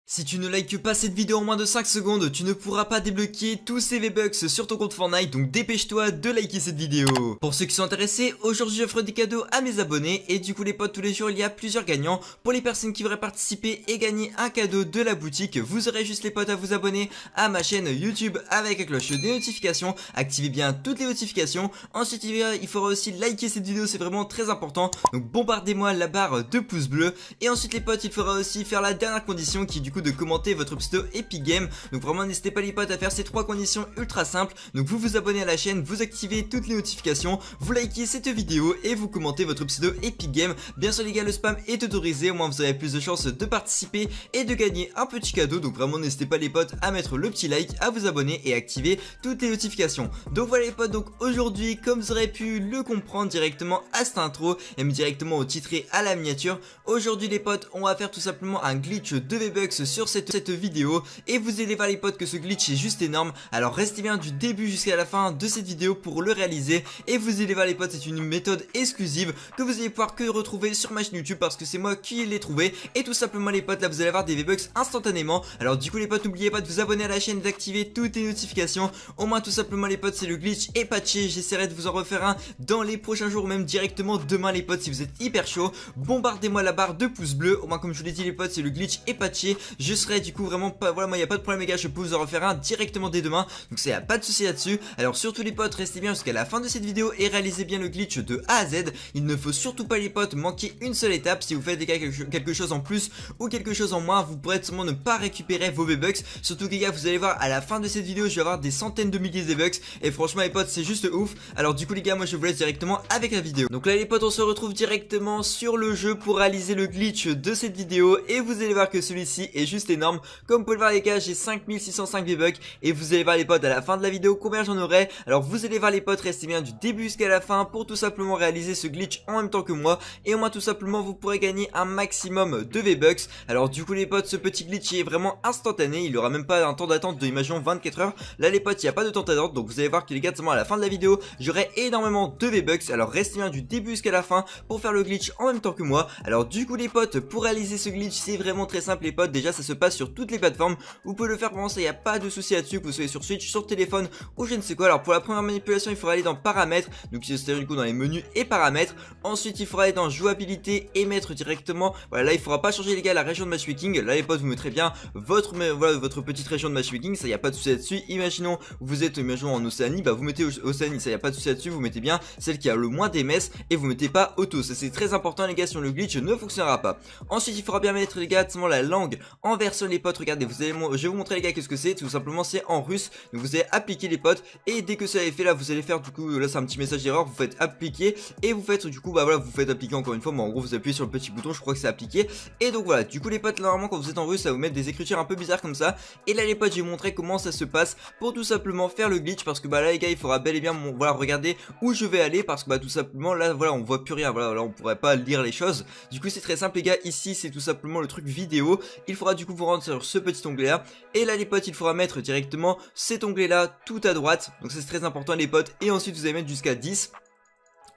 Si tu ne likes pas cette vidéo en moins de 5 secondes, tu ne pourras pas débloquer tous ces V-Bucks sur ton compte Fortnite, donc dépêche-toi de liker cette vidéo. Pour ceux qui sont intéressés, aujourd'hui j'offre des cadeaux à mes abonnés et du coup les potes, tous les jours il y a plusieurs gagnants. Pour les personnes qui voudraient participer et gagner un cadeau de la boutique, vous aurez juste les potes à vous abonner à ma chaîne YouTube avec la cloche des notifications. Activez bien toutes les notifications. Ensuite il faudra aussi liker cette vidéo, c'est vraiment très important. Donc bombardez-moi la barre de pouces bleus. Et ensuite les potes, il faudra aussi faire la dernière condition qui est du coup de commenter votre pseudo Epic Game. Donc vraiment n'hésitez pas les potes à faire ces trois conditions ultra simples. Donc vous vous abonnez à la chaîne, vous activez toutes les notifications, vous likez cette vidéo et vous commentez votre pseudo Epic Game. Bien sûr les gars, le spam est autorisé, au moins vous avez plus de chances de participer et de gagner un petit cadeau. Donc vraiment n'hésitez pas les potes à mettre le petit like, à vous abonner et activer toutes les notifications. Donc voilà les potes, donc aujourd'hui comme vous aurez pu le comprendre directement à cette intro et même directement au titre et à la miniature, aujourd'hui les potes on va faire tout simplement un glitch de V-Bucks sur cette vidéo et vous allez voir les potes que ce glitch est juste énorme. Alors restez bien du début jusqu'à la fin de cette vidéo pour le réaliser et vous allez voir les potes, c'est une méthode exclusive que vous allez pouvoir que retrouver sur ma chaîne YouTube parce que c'est moi qui l'ai trouvé. Et tout simplement les potes, là vous allez avoir des V-Bucks instantanément. Alors du coup les potes, n'oubliez pas de vous abonner à la chaîne, d'activer toutes les notifications. Au moins tout simplement les potes, c'est le glitch est patché, j'essaierai de vous en refaire un dans les prochains jours ou même directement demain les potes si vous êtes hyper chaud. Bombardez-moi la barre de pouces bleus. Au moins comme je vous l'ai dit les potes, c'est le glitch est patché. Je serai du coup vraiment pas, voilà, moi y a pas de problème les gars, je peux vous en refaire un directement dès demain. Donc ça y a pas de souci là-dessus. Alors surtout les potes, restez bien jusqu'à la fin de cette vidéo et réalisez bien le glitch de A à Z. Il ne faut surtout pas les potes manquer une seule étape. Si vous faites les gars quelque chose en plus ou quelque chose en moins, vous pourrez sûrement ne pas récupérer vos V-Bucks. Surtout les gars, vous allez voir à la fin de cette vidéo, je vais avoir des centaines de milliers de V-Bucks et franchement les potes, c'est juste ouf. Alors du coup les gars, moi je vous laisse directement avec la vidéo. Donc là les potes, on se retrouve directement sur le jeu pour réaliser le glitch de cette vidéo et vous allez voir que celui-ci est juste énorme. Comme vous pouvez le voir les gars, j'ai 5605 V-Bucks et vous allez voir les potes à la fin de la vidéo combien j'en aurai. Alors vous allez voir les potes, restez bien du début jusqu'à la fin pour tout simplement réaliser ce glitch en même temps que moi. Et au moins tout simplement vous pourrez gagner un maximum de V-Bucks. Alors du coup les potes, ce petit glitch est vraiment instantané, il n'y aura même pas un temps d'attente de imaginons 24 heures. Là les potes, il n'y a pas de temps d'attente, donc vous allez voir que les gars seulement à la fin de la vidéo j'aurai énormément de V-Bucks. Alors restez bien du début jusqu'à la fin pour faire le glitch en même temps que moi. Alors du coup les potes, pour réaliser ce glitch c'est vraiment très simple les potes. Déjà ça se passe sur toutes les plateformes, vous pouvez le faire pendant ça, il n'y a pas de souci là-dessus, que vous soyez sur Switch, sur téléphone ou je ne sais quoi. Alors pour la première manipulation il faudra aller dans paramètres, donc c'est-à-dire du coup dans les menus et paramètres. Ensuite il faudra aller dans jouabilité et mettre directement, voilà là il faudra pas changer les gars la région de matchmaking. Là les potes vous mettrez bien votre, voilà, votre petite région de matchmaking, ça y a pas de souci là-dessus. Imaginons vous êtes imaginons en Océanie, bah vous mettez Océanie, ça y a pas de souci là-dessus, vous mettez bien celle qui a le moins d'MS et vous mettez pas auto, ça c'est très important les gars, sinon le glitch ne fonctionnera pas. Ensuite il faudra bien mettre les gars la langue en version les potes, regardez, je vais vous montrer les gars qu'est-ce que c'est, tout simplement c'est en russe. Donc vous allez appliquer les potes et dès que ça est fait là vous allez faire du coup, là c'est un petit message d'erreur, vous faites appliquer et vous faites du coup bah voilà vous faites appliquer encore une fois, mais en gros vous appuyez sur le petit bouton, je crois que c'est appliqué. Et donc voilà, du coup les potes normalement quand vous êtes en russe ça va vous mettre des écritures un peu bizarres comme ça. Et là les potes je vais vous montrer comment ça se passe pour tout simplement faire le glitch, parce que bah là les gars il faudra bel et bien voilà regarder où je vais aller, parce que bah tout simplement là voilà on voit plus rien, voilà là on pourrait pas lire les choses. Du coup c'est très simple les gars, ici c'est tout simplement le truc vidéo. Il faudra du coup vous rendre sur ce petit onglet là et là les potes il faudra mettre directement cet onglet là tout à droite, donc c'est très important les potes. Et ensuite vous allez mettre jusqu'à 10.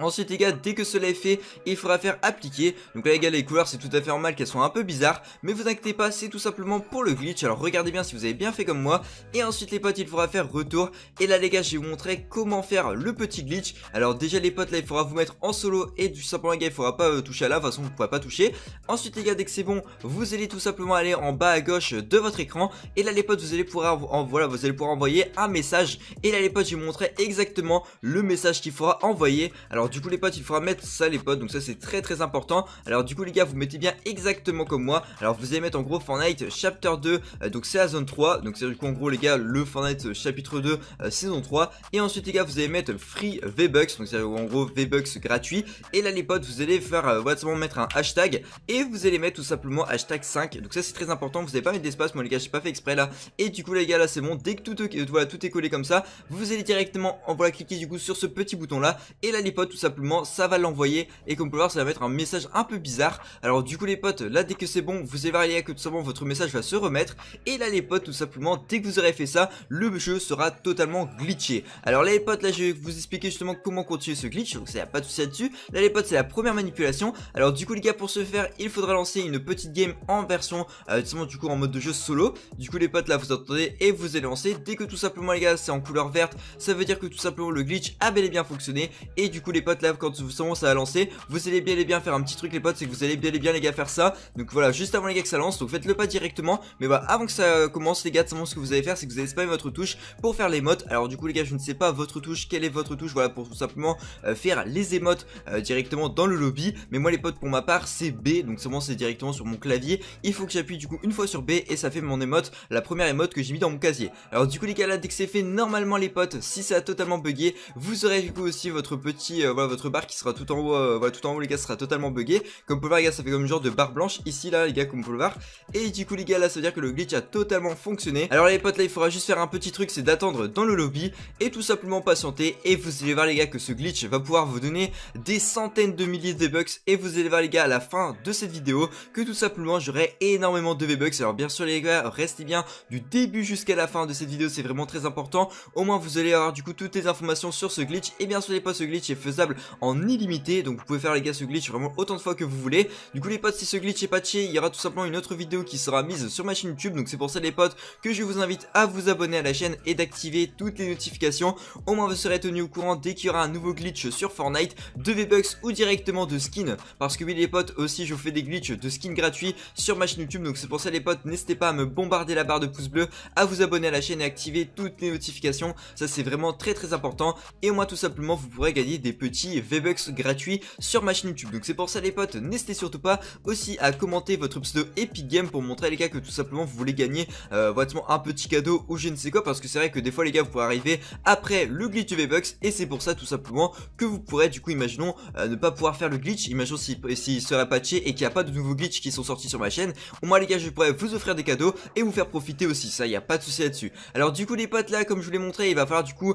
Ensuite les gars, dès que cela est fait, il faudra faire appliquer. Donc là les gars, les couleurs c'est tout à fait normal qu'elles soient un peu bizarres, mais vous inquiétez pas, c'est tout simplement pour le glitch. Alors regardez bien si vous avez bien fait comme moi. Et ensuite les potes, il faudra faire retour. Et là les gars, je vais vous montrer comment faire le petit glitch. Alors déjà les potes, là il faudra vous mettre en solo et tout simplement les gars, il faudra pas toucher à là, de toute façon vous pourrez pas toucher. Ensuite les gars, dès que c'est bon, vous allez tout simplement aller en bas à gauche de votre écran. Et là les potes, vous allez pouvoir voilà, vous allez pouvoir envoyer un message. Et là les potes, je vais vous montrer exactement le message qu'il faudra envoyer. Alors du coup les potes, il faudra mettre ça les potes, donc ça c'est très très important. Alors du coup les gars, vous mettez bien exactement comme moi. Alors vous allez mettre en gros Fortnite Chapter 2, donc c'est la zone 3. Donc c'est du coup en gros les gars le Fortnite chapitre 2 saison 3. Et ensuite les gars, vous allez mettre Free V-Bucks, donc c'est en gros V-Bucks gratuit. Et là les potes, vous allez faire voilà, simplement mettre un hashtag et vous allez mettre tout simplement hashtag 5. Donc ça c'est très important, vous n'allez pas mettre d'espace, moi les gars j'ai pas fait exprès là. Et du coup les gars là c'est bon, dès que tout, voilà, tout est collé comme ça, vous allez directement voilà, cliquer du coup sur ce petit bouton là. Et là les potes, tout simplement ça va l'envoyer et comme vous pouvez voir ça va mettre un message un peu bizarre. Alors du coup les potes, là dès que c'est bon, vous allez voir les gars que tout simplement votre message va se remettre. Et là les potes, tout simplement dès que vous aurez fait ça, le jeu sera totalement glitché. Alors là les potes, là je vais vous expliquer justement comment continuer ce glitch, donc ça y a pas de souci là-dessus. Là les potes, c'est la première manipulation. Alors du coup les gars, pour ce faire il faudra lancer une petite game en version tout simplement du coup en mode de jeu solo. Du coup les potes, là vous entendez et vous allez lancer. Dès que tout simplement les gars c'est en couleur verte, ça veut dire que tout simplement le glitch a bel et bien fonctionné. Et du coup les potes, là quand ça va lancer, vous allez bien et bien faire un petit truc les potes, c'est que vous allez bien et bien les gars faire ça. Donc voilà, juste avant les gars que ça lance, donc faites le pas directement. Mais voilà, avant que ça commence les gars, tout simplement ce que vous allez faire, c'est que vous allez spammer votre touche pour faire l'émote. Alors du coup les gars, je ne sais pas votre touche, quelle est votre touche, voilà, pour tout simplement faire les émotes directement dans le lobby. Mais moi les potes, pour ma part c'est B, donc c'est directement sur mon clavier. Il faut que j'appuie du coup une fois sur B et ça fait mon émote, la première émote que j'ai mis dans mon casier. Alors du coup les gars, là dès que c'est fait, normalement les potes, si ça a totalement bugué, vous aurez du coup aussi votre petit voilà, votre barre qui sera tout en haut, voilà, tout en haut les gars, sera totalement bugué. Comme vous pouvez voir les gars, ça fait comme une genre de barre blanche ici là les gars, comme vous pouvez le voir. Et du coup les gars, là ça veut dire que le glitch a totalement fonctionné. Alors les potes, là il faudra juste faire un petit truc, c'est d'attendre dans le lobby et tout simplement patienter. Et vous allez voir les gars que ce glitch va pouvoir vous donner des centaines de milliers de V-Bucks. Et vous allez voir les gars à la fin de cette vidéo que tout simplement j'aurai énormément de V-Bucks. Alors bien sûr les gars, restez bien du début jusqu'à la fin de cette vidéo, c'est vraiment très important. Au moins vous allez avoir du coup toutes les informations sur ce glitch. Et bien sûr les potes, ce glitch est faisable en illimité, donc vous pouvez faire les gars ce glitch vraiment autant de fois que vous voulez. Du coup les potes, si ce glitch est patché, il y aura tout simplement une autre vidéo qui sera mise sur ma chaîne YouTube. Donc c'est pour ça les potes que je vous invite à vous abonner à la chaîne et d'activer toutes les notifications. Au moins vous serez tenu au courant dès qu'il y aura un nouveau glitch sur Fortnite, de V-Bucks ou directement de skins. Parce que oui les potes, aussi je vous fais des glitches de skins gratuits sur ma chaîne YouTube. Donc c'est pour ça les potes, n'hésitez pas à me bombarder la barre de pouce bleu, à vous abonner à la chaîne et activer toutes les notifications. Ça c'est vraiment très important. Et au moins tout simplement vous pourrez gagner des petits V-Bucks gratuits sur ma chaîne YouTube. Donc c'est pour ça les potes, n'hésitez surtout pas aussi à commenter votre pseudo Epic Game pour montrer les gars que tout simplement vous voulez gagner vraiment un petit cadeau ou je ne sais quoi. Parce que c'est vrai que des fois les gars vous pourrez arriver après le glitch du V-Bucks. Et c'est pour ça tout simplement que vous pourrez du coup, imaginons ne pas pouvoir faire le glitch. Imaginons s'il serait patché et qu'il n'y a pas de nouveaux glitch qui sont sortis sur ma chaîne. Au moins les gars, je pourrais vous offrir des cadeaux et vous faire profiter aussi, ça y a pas de souci là-dessus. Alors du coup les potes, là comme je vous l'ai montré, il va falloir du coup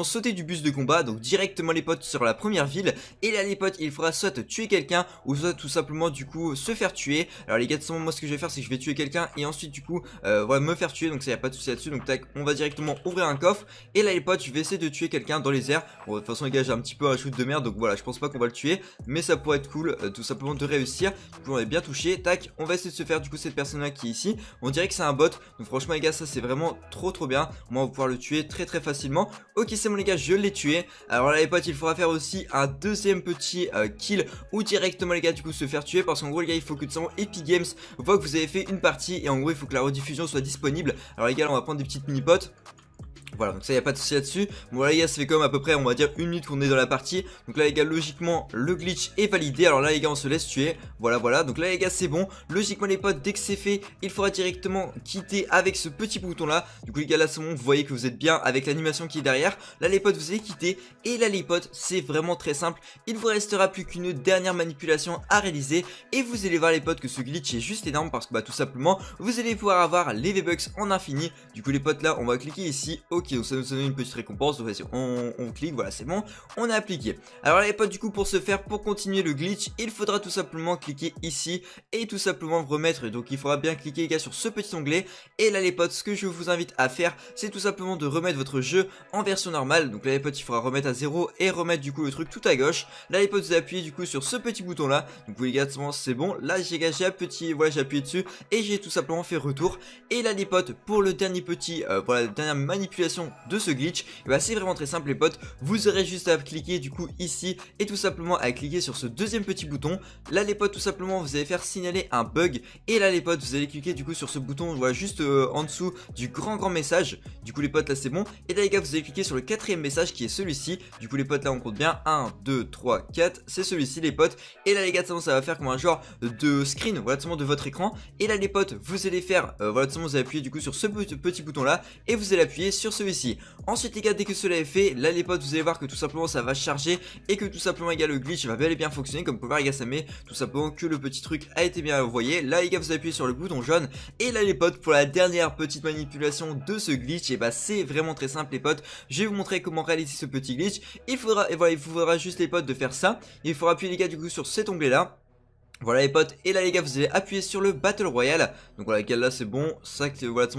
sauter du bus de combat, donc directement les potes sur la première ville. Et là les potes, il faudra soit tuer quelqu'un ou soit tout simplement du coup se faire tuer. Alors les gars, de toute façon, moi ce que je vais faire, c'est que je vais tuer quelqu'un et ensuite du coup voilà, me faire tuer, donc ça y a pas de souci là-dessus. Donc tac, on va directement ouvrir un coffre. Et là les potes, je vais essayer de tuer quelqu'un dans les airs. Bon, de toute façon les gars, j'ai un petit peu un shoot de merde, donc voilà, je pense pas qu'on va le tuer, mais ça pourrait être cool tout simplement de réussir. Du coup on est bien touché. Tac, on va essayer de se faire du coup cette personne là qui est ici. On dirait que c'est un bot, donc franchement les gars, ça c'est vraiment trop bien. Moi on va pouvoir le tuer très facilement. Ok, c'est bon les gars, je l'ai tué. Alors là les potes, il faudra faire aussi un deuxième petit kill ou directement les gars du coup se faire tuer, parce qu'en gros les gars, il faut que tout simplement Epic Games voit que vous avez fait une partie et en gros il faut que la rediffusion soit disponible. Alors les gars, là, on va prendre des petites mini-potes. Voilà, donc ça y a pas de souci là-dessus. Bon là les gars, ça fait comme à peu près on va dire 1 minute qu'on est dans la partie. Donc là les gars, logiquement le glitch est validé. Alors là les gars, on se laisse tuer. Voilà, donc là les gars, c'est bon. Logiquement les potes, dès que c'est fait, il faudra directement quitter avec ce petit bouton là. Du coup les gars, là c'est bon, vous voyez que vous êtes bien avec l'animation qui est derrière. Là les potes, vous allez quitter. Et là les potes, c'est vraiment très simple. Il vous restera plus qu'une dernière manipulation à réaliser. Et vous allez voir les potes que ce glitch est juste énorme, parce que bah tout simplement vous allez pouvoir avoir les V-Bucks en infini. Du coup les potes, là on va cliquer ici. Ok, donc ça nous donne une petite récompense. Donc on clique, voilà, c'est bon, on a appliqué. Alors là les potes, du coup pour ce faire, pour continuer le glitch, il faudra tout simplement cliquer ici et tout simplement remettre. Donc il faudra bien cliquer les gars sur ce petit onglet. Et là les potes, ce que je vous invite à faire, c'est tout simplement de remettre votre jeu en version normale. Donc là les potes, il faudra remettre à 0 et remettre du coup le truc tout à gauche. Là les potes, vous appuyez du coup sur ce petit bouton là. Donc vous les gars, c'est bon. Là j'ai appuyé dessus et j'ai tout simplement fait retour. Et là les potes, pour le dernier petit voilà, la dernière manipulation de ce glitch, et bah c'est vraiment très simple les potes. Vous aurez juste à cliquer du coup ici et tout simplement à cliquer sur ce deuxième petit bouton. Là les potes, tout simplement vous allez faire signaler un bug. Et là les potes, vous allez cliquer du coup sur ce bouton, voilà, juste en dessous du grand message. Du coup les potes, là c'est bon. Et là les gars, vous allez cliquer sur le quatrième message qui est celui-ci. Du coup les potes, là on compte bien 1, 2, 3, 4, c'est celui-ci les potes. Et là les gars, ça va faire comme un genre de screen, voilà, de votre écran. Et là les potes, vous allez faire voilà, vous allez appuyer du coup sur ce petit bouton là et vous allez appuyer sur celui-ci. Ensuite les gars, dès que cela est fait, là les potes vous allez voir que tout simplement ça va charger et que tout simplement les gars le glitch va bel et bien fonctionner. Comme vous pouvez voir les gars, ça met tout simplement que le petit truc a été bien envoyé. Là les gars, vous appuyez sur le bouton jaune et là les potes, pour la dernière petite manipulation de ce glitch, et bah c'est vraiment très simple les potes. Je vais vous montrer comment réaliser ce petit glitch. Il vous faudra juste les potes de faire ça. Il faudra appuyer les gars du coup sur cet onglet là. Voilà les potes, et là les gars vous allez appuyer sur le Battle Royale. Donc voilà les gars, là c'est bon, ça voilà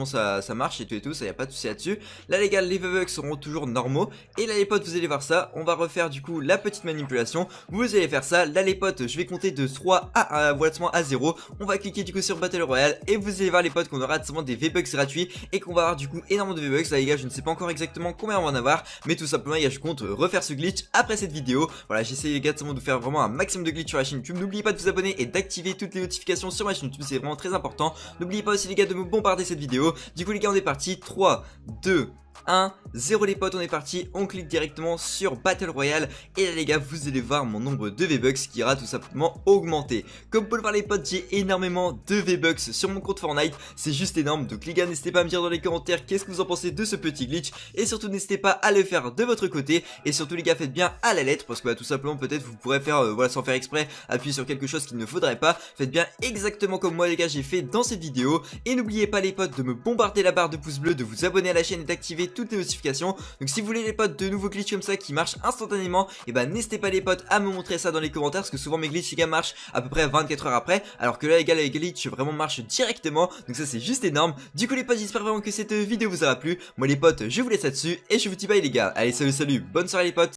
ça marche et tout, ça y a pas de souci là-dessus. Là les gars, les V-Bucks seront toujours normaux. Et là les potes, vous allez voir ça, on va refaire du coup la petite manipulation. Vous allez faire ça, là les potes, je vais compter de 3 à 0. On va cliquer du coup sur Battle Royale et vous allez voir les potes qu'on aura seulement des V-Bucks gratuits et qu'on va avoir du coup énormément de V-Bucks. Là les gars, je ne sais pas encore exactement combien on va en avoir, mais tout simplement les gars, je compte refaire ce glitch après cette vidéo. Voilà, j'essaie les gars de faire vraiment un maximum de glitch sur la chaîne YouTube. N'oubliez pas de vous abonner et d'activer toutes les notifications sur ma chaîne YouTube, c'est vraiment très important. N'oubliez pas aussi les gars de me bombarder cette vidéo. Du coup les gars, on est parti, 3, 2, 1, 0 les potes, on est parti, on clique directement sur Battle Royale et là les gars, vous allez voir mon nombre de V-Bucks qui ira tout simplement augmenter. Comme vous pouvez le voir les potes, j'ai énormément de V-Bucks sur mon compte Fortnite, c'est juste énorme. Donc les gars, n'hésitez pas à me dire dans les commentaires qu'est-ce que vous en pensez de ce petit glitch et surtout n'hésitez pas à le faire de votre côté. Et surtout les gars, faites bien à la lettre parce que bah, tout simplement peut-être vous pourrez faire voilà, sans faire exprès, appuyer sur quelque chose qu'il ne faudrait pas. Faites bien exactement comme moi les gars, j'ai fait dans cette vidéo. Et n'oubliez pas les potes de me bombarder la barre de pouce bleu, de vous abonner à la chaîne et d'activer toutes les notifications. Donc si vous voulez les potes de nouveaux glitches comme ça qui marchent instantanément, et bah n'hésitez pas les potes à me montrer ça dans les commentaires parce que souvent mes glitches les gars marchent à peu près 24 heures après, alors que là les gars, les glitches vraiment marchent directement. Donc ça c'est juste énorme. Du coup les potes, j'espère vraiment que cette vidéo vous aura plu. Moi les potes, je vous laisse là-dessus et je vous dis bye les gars. Allez salut, bonne soirée les potes.